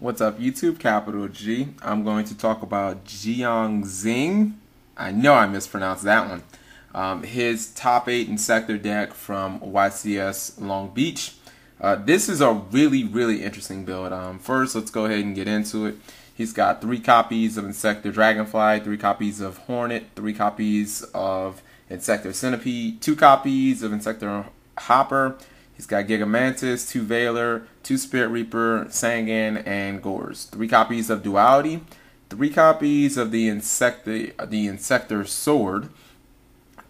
What's up, YouTube? Capital G. I'm going to talk about Jiang Zeng. I know I mispronounced that one. His top 8 Inzektor deck from YCS Long Beach. This is a really interesting build. First, let's go ahead and get into it. He's got 3 copies of Inzektor Dragonfly, 3 copies of Hornet, 3 copies of Inzektor Centipede, 2 copies of Inzektor Hopper. He's got Giga-Mantis, 2 Veiler, 2 Spirit Reaper, Sangan, and Gorz. 3 copies of Duality, 3 copies of the Inzektor Sword,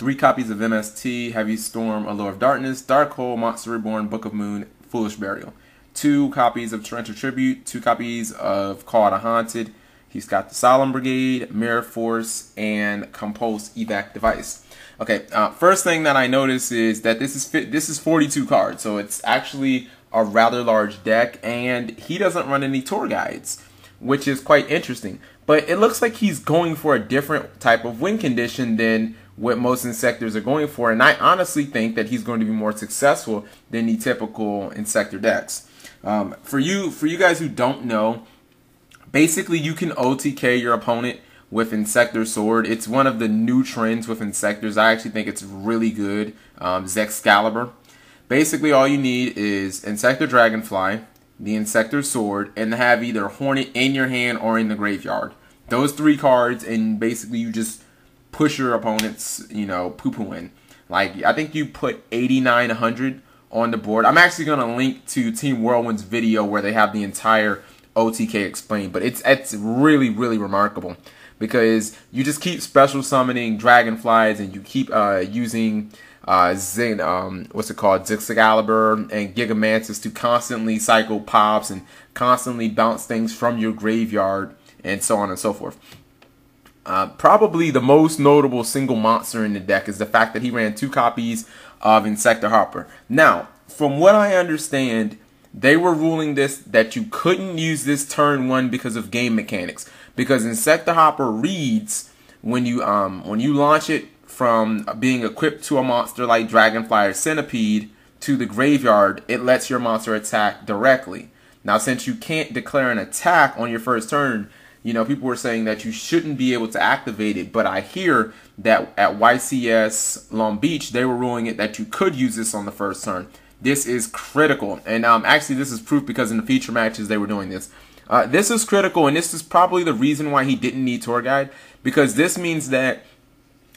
3 copies of MST, Heavy Storm, Allure of Darkness, Dark Hole, Monster Reborn, Book of Moon, Foolish Burial. 2 copies of Torrential Tribute, 2 copies of Call to Haunted. He's got the Solemn Brigade, Mirror Force, and Compulsory Evac device. Okay, first thing that I notice is that this is 42 cards, so it's actually a rather large deck, and he doesn't run any tour guides, which is quite interesting. But it looks like he's going for a different type of win condition than what most Inzektors are going for, and I honestly think that he's going to be more successful than the typical Inzektor decks. For you guys who don't know, basically you can OTK your opponent with Inzektor Sword. It's one of the new trends with Inzektors. I actually think it's really good. Zektkaliber. Basically, all you need is Inzektor Dragonfly, the Inzektor Sword, and have either Hornet in your hand or in the graveyard. Those 3 cards, and basically you just push your opponent's, poo-poo in. Like, I think you put 8900 on the board. I'm actually going to link to Team Whirlwind's video where they have the entire OTK explained, but it's really remarkable. Because you just keep special summoning dragonflies, and you keep using Zektkaliber and Giga-Mantis to constantly cycle pops and constantly bounce things from your graveyard, and so on and so forth. Probably the most notable single monster in the deck is the fact that he ran 2 copies of Inzektor Hopper. Now, from what I understand, they were ruling that you couldn't use this turn 1 because of game mechanics. Because Inzektor Hopper reads when you launch it from being equipped to a monster like Dragonfly or Centipede to the graveyard, it lets your monster attack directly. Now, since you can't declare an attack on your first turn, people were saying that you shouldn't be able to activate it. But I hear that at YCS Long Beach, they were ruling it that you could use this on the first turn. This is critical, and actually this is proof because in the feature matches they were doing this. This is critical, and this is probably the reason why he didn't need tour guide, because this means that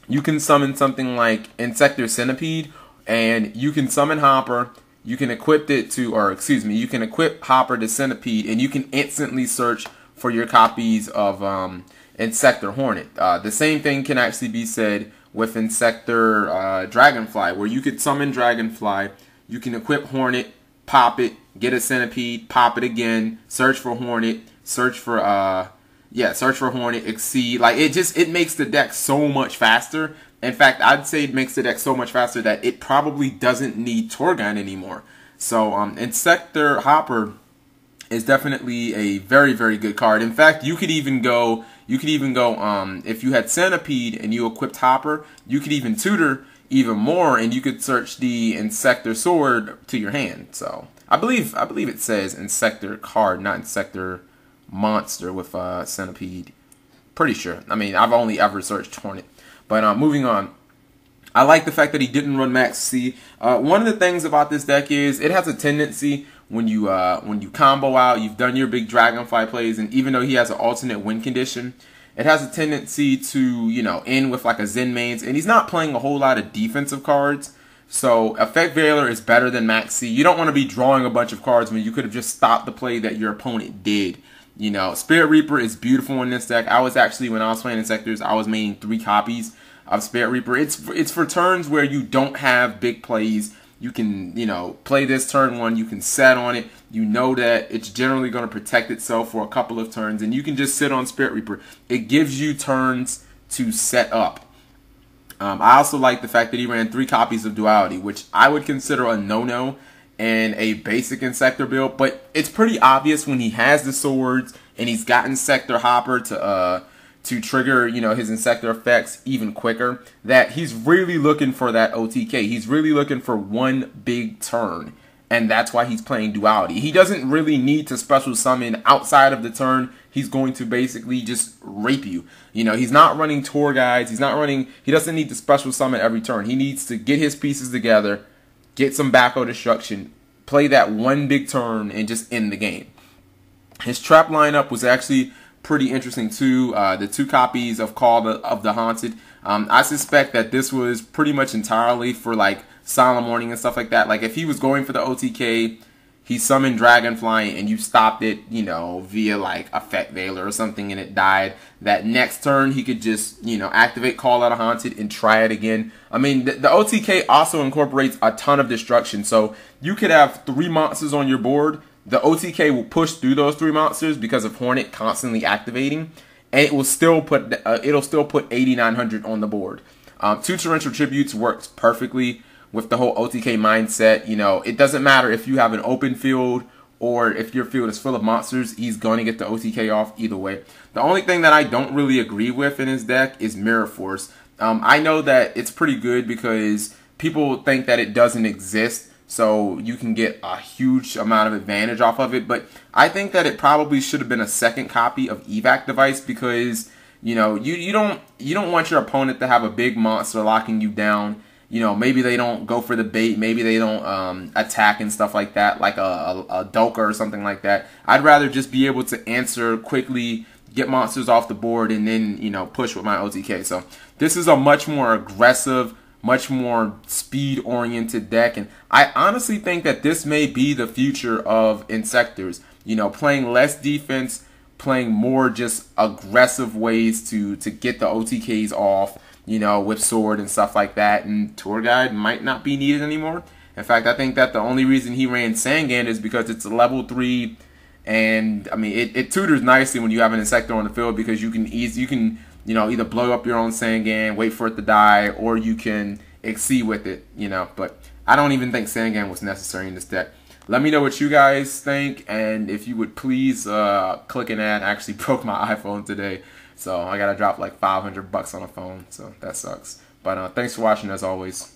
you can summon something like Inzektor Centipede, and you can summon Hopper, you can equip it to, or excuse me, you can equip Hopper to Centipede, and you can instantly search for your copies of Inzektor Hornet. The same thing can actually be said with Inzektor Dragonfly, where you could summon Dragonfly, you can equip Hornet, pop it, get a Centipede, pop it again, search for Hornet, search for Hornet, exceed. Like, it makes the deck so much faster. In fact, I'd say it makes the deck so much faster that it probably doesn't need tour guide anymore. So Inzektor Hopper is definitely a very good card. In fact, you could even go if you had Centipede and you equipped Hopper, you could even tutor even more, and you could search the Inzektor Sword to your hand. So I believe it says Inzektor card, not Inzektor monster with Centipede. Pretty sure. I mean, I've only ever searched Hornet. But moving on. I like the fact that he didn't run Max C. One of the things about this deck is it has a tendency when you combo out, you've done your big Dragonfly plays, and even though he has an alternate win condition, it has a tendency to, end with like a Zen mains, and he's not playing a whole lot of defensive cards. So Effect Veiler is better than Max C. You don't want to be drawing a bunch of cards when you could have just stopped the play that your opponent did. Spirit Reaper is beautiful in this deck. I was actually, when I was playing Inzektors, I was making 3 copies of Spirit Reaper. It's for turns where you don't have big plays. You can, play this turn 1, you can set on it. You know that it's generally going to protect itself for a couple of turns, and you can just sit on Spirit Reaper. It gives you turns to set up. I also like the fact that he ran 3 copies of Duality, which I would consider a no-no in a basic Inzektor build, but it's pretty obvious when he has the swords and he's got Inzektor Hopper to trigger, his Inzektor effects even quicker, that he's really looking for that OTK. He's really looking for one big turn. and that's why he's playing Duality. He doesn't really need to special summon outside of the turn. He's going to basically just rape you. You know, he's not running tour guides. He doesn't need to special summon every turn. He needs to get his pieces together, get some backup destruction, play that one big turn, and just end the game. His trap lineup was actually pretty interesting too. The 2 copies of Call of the Haunted. I suspect that this was pretty much entirely for like Solemn Warning and stuff like that. Like if he was going for the OTK, he summoned Dragonfly and you stopped it, you know, via like Effect Veiler or something, and it died. That next turn he could just, you know, activate Call of the Haunted and try it again. I mean, the OTK also incorporates a ton of destruction, so you could have 3 monsters on your board. The OTK will push through those 3 monsters because of Hornet constantly activating, and it will still put 8,900 on the board. 2 Torrential Tributes works perfectly with the whole OTK mindset. You know, it doesn't matter if you have an open field or if your field is full of monsters, he's going to get the OTK off either way. The only thing that I don't really agree with in his deck is Mirror Force. I know that it's pretty good because people think that it doesn't exist, so you can get a huge amount of advantage off of it. But I think that it probably should have been a second copy of Evac Device because, you know, you don't want your opponent to have a big monster locking you down. You know, maybe they don't go for the bait, maybe they don't attack and stuff like that, like a Doka or something like that. I'd rather just be able to answer quickly, get monsters off the board, and then, you know, push with my OTK. So this is a much more aggressive, much more speed-oriented deck, and I honestly think that this may be the future of Inzektors. You know, playing less defense, playing more just aggressive ways to get the OTKs off, you know, with Sword and stuff like that, and Tour Guide might not be needed anymore. In fact, I think that the only reason he ran Sangan is because it's a level 3, and I mean, it tutors nicely when you have an Inzektor on the field because you can you know, either blow up your own Sangan, wait for it to die, or you can exceed with it, you know. But I don't even think Sangan was necessary in this deck. Let me know what you guys think, and if you would please click an ad. I actually broke my iPhone today, so I gotta drop like $500 on a phone, so that sucks. But thanks for watching as always.